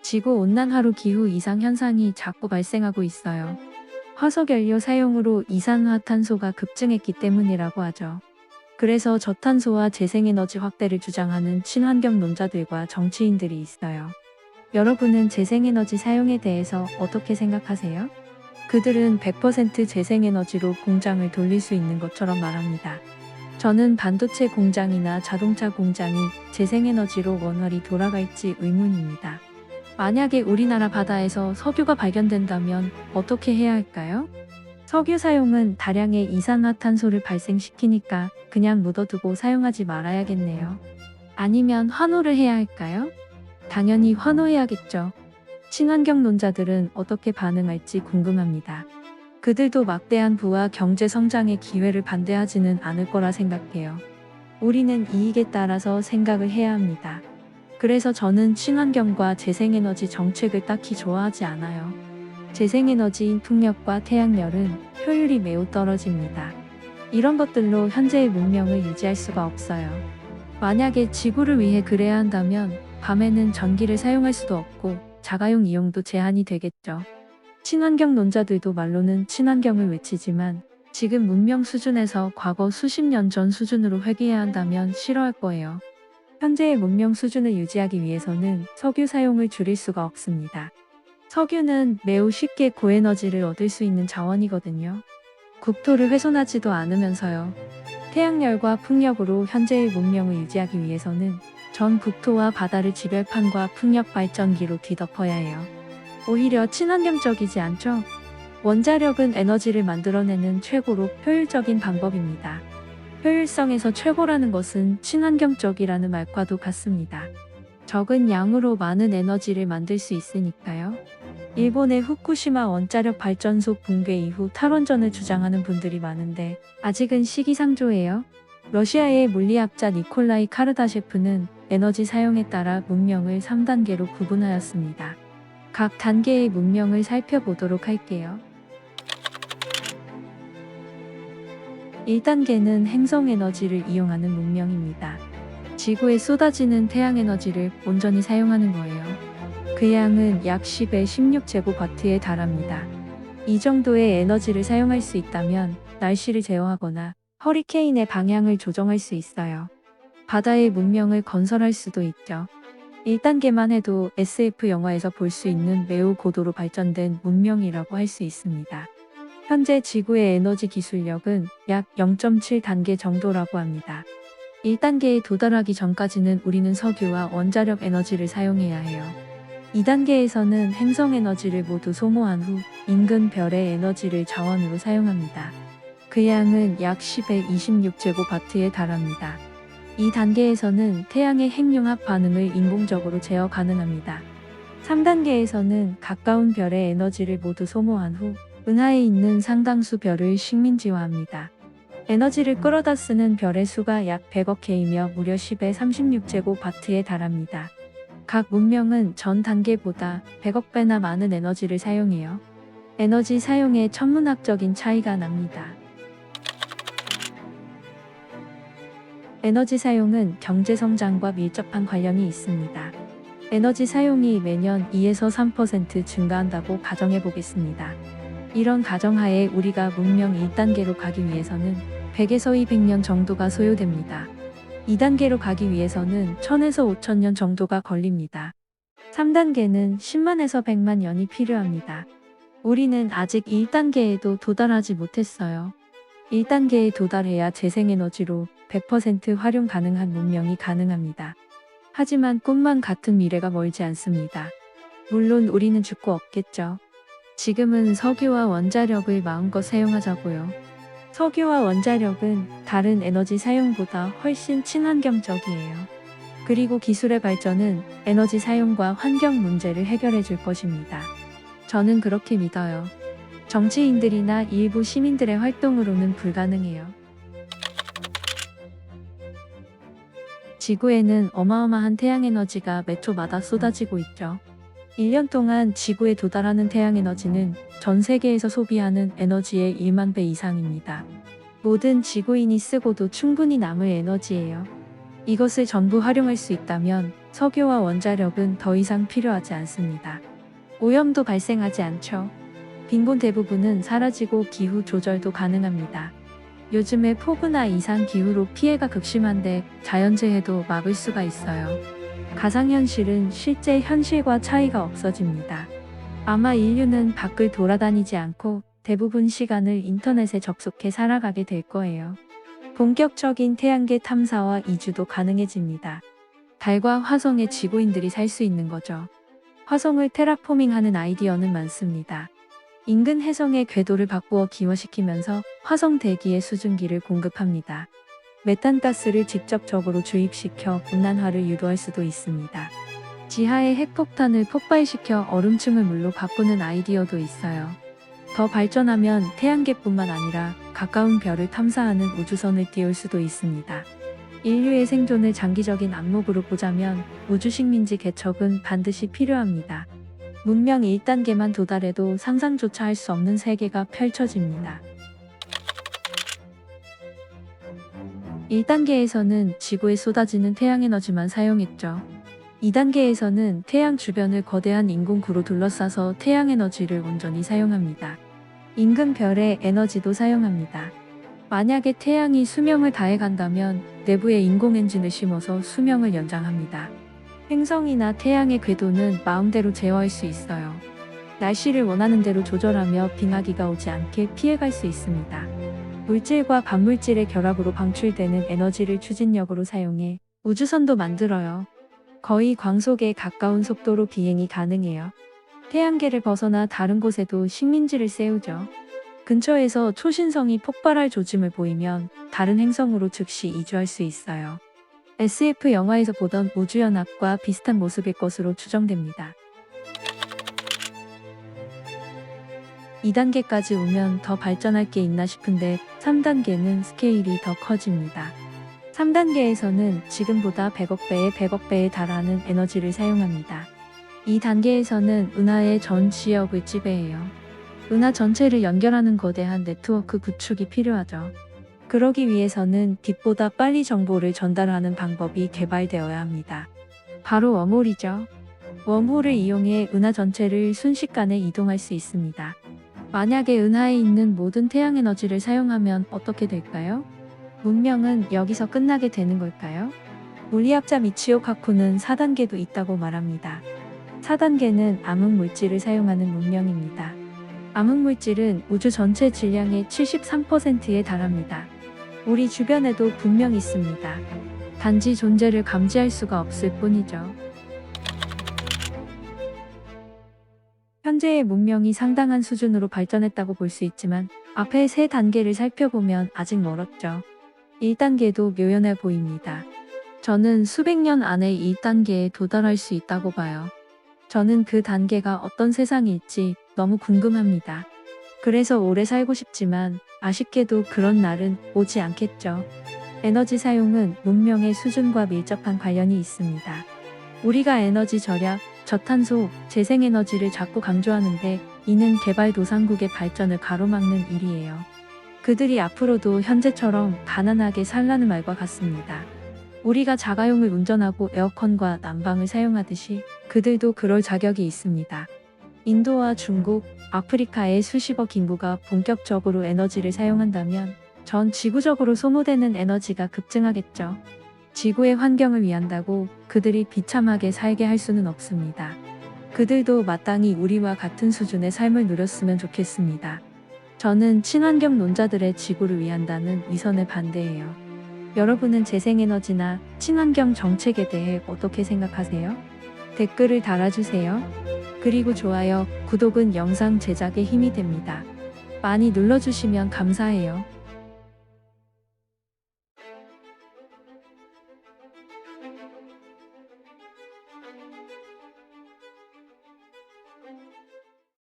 지구온난화로 기후 이상 현상이 자꾸 발생하고 있어요. 화석연료 사용으로 이산화탄소가 급증했기 때문이라고 하죠. 그래서 저탄소와 재생에너지 확대를 주장하는 친환경론자들과 정치인들이 있어요. 여러분은 재생에너지 사용에 대해서 어떻게 생각하세요? 그들은 100% 재생에너지로 공장을 돌릴 수 있는 것처럼 말합니다. 저는 반도체 공장이나 자동차 공장이 재생에너지로 원활히 돌아갈지 의문입니다. 만약에 우리나라 바다에서 석유가 발견된다면 어떻게 해야 할까요? 석유 사용은 다량의 이산화탄소를 발생시키니까 그냥 묻어두고 사용하지 말아야겠네요. 아니면 환호를 해야 할까요? 당연히 환호해야겠죠. 친환경론자들은 어떻게 반응할지 궁금합니다. 그들도 막대한 부와 경제 성장의 기회를 반대하지는 않을 거라 생각해요. 우리는 이익에 따라서 생각을 해야 합니다. 그래서 저는 친환경과 재생에너지 정책을 딱히 좋아하지 않아요. 재생에너지인 풍력과 태양열은 효율이 매우 떨어집니다. 이런 것들로 현재의 문명을 유지할 수가 없어요. 만약에 지구를 위해 그래야 한다면 밤에는 전기를 사용할 수도 없고 자가용 이용도 제한이 되겠죠. 친환경론자들도 말로는 친환경을 외치지만 지금 문명 수준에서 과거 수십 년 전 수준으로 회귀해야 한다면 싫어할 거예요. 현재의 문명 수준을 유지하기 위해서는 석유 사용을 줄일 수가 없습니다. 석유는 매우 쉽게 고에너지를 얻을 수 있는 자원이거든요. 국토를 훼손하지도 않으면서요. 태양열과 풍력으로 현재의 문명을 유지하기 위해서는 전 국토와 바다를 지별판과 풍력 발전기로 뒤덮어야 해요. 오히려 친환경적이지 않죠? 원자력은 에너지를 만들어내는 최고로 효율적인 방법입니다. 효율성에서 최고라는 것은 친환경적이라는 말과도 같습니다. 적은 양으로 많은 에너지를 만들 수 있으니까요. 일본의 후쿠시마 원자력 발전소 붕괴 이후 탈원전을 주장하는 분들이 많은데 아직은 시기상조예요. 러시아의 물리학자 니콜라이 카르다셰프는 에너지 사용에 따라 문명을 3단계로 구분하였습니다. 각 단계의 문명을 살펴보도록 할게요. 1단계는 행성에너지를 이용하는 문명입니다. 지구에 쏟아지는 태양에너지를 온전히 사용하는 거예요. 그 양은 약 10의 16제곱와트에 달합니다. 이 정도의 에너지를 사용할 수 있다면 날씨를 제어하거나 허리케인의 방향을 조정할 수 있어요. 바다의 문명을 건설할 수도 있죠. 1단계만 해도 SF 영화에서 볼 수 있는 매우 고도로 발전된 문명이라고 할 수 있습니다. 현재 지구의 에너지 기술력은 약 0.7단계 정도라고 합니다. 1단계에 도달하기 전까지는 우리는 석유와 원자력 에너지를 사용해야 해요. 2단계에서는 행성 에너지를 모두 소모한 후 인근 별의 에너지를 자원으로 사용합니다. 그 양은 약 10의 26제곱와트에 달합니다. 이 단계에서는 태양의 핵융합 반응을 인공적으로 제어 가능합니다. 3단계에서는 가까운 별의 에너지를 모두 소모한 후 은하에 있는 상당수 별을 식민지화합니다. 에너지를 끌어다 쓰는 별의 수가 약 100억 개이며 무려 10의 36제곱와트에 달합니다. 각 문명은 전 단계보다 100억 배나 많은 에너지를 사용해요. 에너지 사용에 천문학적인 차이가 납니다. 에너지 사용은 경제 성장과 밀접한 관련이 있습니다. 에너지 사용이 매년 2에서 3% 증가한다고 가정해 보겠습니다. 이런 가정하에 우리가 문명 1단계로 가기 위해서는 100에서 200년 정도가 소요됩니다. 2단계로 가기 위해서는 1000에서 5000년 정도가 걸립니다. 3단계는 10만에서 100만 년이 필요합니다. 우리는 아직 1단계에도 도달하지 못했어요. 1단계에 도달해야 재생에너지로 100% 활용 가능한 문명이 가능합니다. 하지만 꿈만 같은 미래가 멀지 않습니다. 물론 우리는 죽고 없겠죠. 지금은 석유와 원자력을 마음껏 사용하자고요. 석유와 원자력은 다른 에너지 사용보다 훨씬 친환경적이에요. 그리고 기술의 발전은 에너지 사용과 환경 문제를 해결해 줄 것입니다. 저는 그렇게 믿어요. 정치인들이나 일부 시민들의 활동으로는 불가능해요. 지구에는 어마어마한 태양에너지가 매 초마다 쏟아지고 있죠. 1년 동안 지구에 도달하는 태양에너지는 전 세계에서 소비하는 에너지의 1만 배 이상입니다. 모든 지구인이 쓰고도 충분히 남을 에너지예요. 이것을 전부 활용할 수 있다면 석유와 원자력은 더 이상 필요하지 않습니다. 오염도 발생하지 않죠. 빈곤 대부분은 사라지고 기후 조절도 가능합니다. 요즘에 폭우나 이상 기후로 피해가 극심한데 자연재해도 막을 수가 있어요. 가상현실은 실제 현실과 차이가 없어집니다. 아마 인류는 밖을 돌아다니지 않고 대부분 시간을 인터넷에 접속해 살아가게 될 거예요. 본격적인 태양계 탐사와 이주도 가능해집니다. 달과 화성에 지구인들이 살 수 있는 거죠. 화성을 테라포밍하는 아이디어는 많습니다. 인근 해성의 궤도를 바꾸어 기화시키면서 화성 대기의 수증기를 공급합니다. 메탄가스를 직접적으로 주입시켜 온난화를 유도할 수도 있습니다. 지하의 핵폭탄을 폭발시켜 얼음층을 물로 바꾸는 아이디어도 있어요. 더 발전하면 태양계뿐만 아니라 가까운 별을 탐사하는 우주선을 띄울 수도 있습니다. 인류의 생존을 장기적인 안목으로 보자면 우주식민지 개척은 반드시 필요합니다. 문명 1단계만 도달해도 상상조차 할 수 없는 세계가 펼쳐집니다. 1단계에서는 지구에 쏟아지는 태양에너지만 사용했죠. 2단계에서는 태양 주변을 거대한 인공구로 둘러싸서 태양에너지를 온전히 사용합니다. 인근 별의 에너지도 사용합니다. 만약에 태양이 수명을 다해간다면 내부에 인공엔진을 심어서 수명을 연장합니다. 행성이나 태양의 궤도는 마음대로 제어할 수 있어요. 날씨를 원하는 대로 조절하며 빙하기가 오지 않게 피해갈 수 있습니다. 물질과 반물질의 결합으로 방출되는 에너지를 추진력으로 사용해 우주선도 만들어요. 거의 광속에 가까운 속도로 비행이 가능해요. 태양계를 벗어나 다른 곳에도 식민지를 세우죠. 근처에서 초신성이 폭발할 조짐을 보이면 다른 행성으로 즉시 이주할 수 있어요. SF 영화에서 보던 우주연합과 비슷한 모습일 것으로 추정됩니다. 2단계까지 오면 더 발전할 게 있나 싶은데 3단계는 스케일이 더 커집니다. 3단계에서는 지금보다 100억 배의 100억 배에 달하는 에너지를 사용합니다. 이 단계에서는 은하의 전 지역을 지배해요. 은하 전체를 연결하는 거대한 네트워크 구축이 필요하죠. 그러기 위해서는 빛보다 빨리 정보를 전달하는 방법이 개발되어야 합니다. 바로 웜홀이죠. 웜홀을 이용해 은하 전체를 순식간에 이동할 수 있습니다. 만약에 은하에 있는 모든 태양에너지를 사용하면 어떻게 될까요? 문명은 여기서 끝나게 되는 걸까요? 물리학자 미치오 카쿠는 4단계도 있다고 말합니다. 4단계는 암흑물질을 사용하는 문명입니다. 암흑물질은 우주 전체 질량의 73%에 달합니다. 우리 주변에도 분명 있습니다. 단지 존재를 감지할 수가 없을 뿐이죠. 현재의 문명이 상당한 수준으로 발전했다고 볼 수 있지만 앞의 3단계를 살펴보면 아직 멀었죠. 1단계도 묘연해 보입니다. 저는 수백 년 안에 1단계에 도달할 수 있다고 봐요. 저는 그 단계가 어떤 세상일지 너무 궁금합니다. 그래서 오래 살고 싶지만 아쉽게도 그런 날은 오지 않겠죠. 에너지 사용은 문명의 수준과 밀접한 관련이 있습니다. 우리가 에너지 절약, 저탄소, 재생에너지를 자꾸 강조하는데 이는 개발도상국의 발전을 가로막는 일이에요. 그들이 앞으로도 현재처럼 가난하게 살라는 말과 같습니다. 우리가 자가용을 운전하고 에어컨과 난방을 사용하듯이 그들도 그럴 자격이 있습니다. 인도와 중국, 아프리카의 수십억 인구가 본격적으로 에너지를 사용한다면 전 지구적으로 소모되는 에너지가 급증하겠죠. 지구의 환경을 위한다고 그들이 비참하게 살게 할 수는 없습니다. 그들도 마땅히 우리와 같은 수준의 삶을 누렸으면 좋겠습니다. 저는 친환경론자들의 지구를 위한다는 위선에 반대해요. 여러분은 재생에너지나 친환경 정책에 대해 어떻게 생각하세요? 댓글을 달아주세요. 그리고 좋아요, 구독은 영상 제작에 힘이 됩니다. 많이 눌러주시면 감사해요.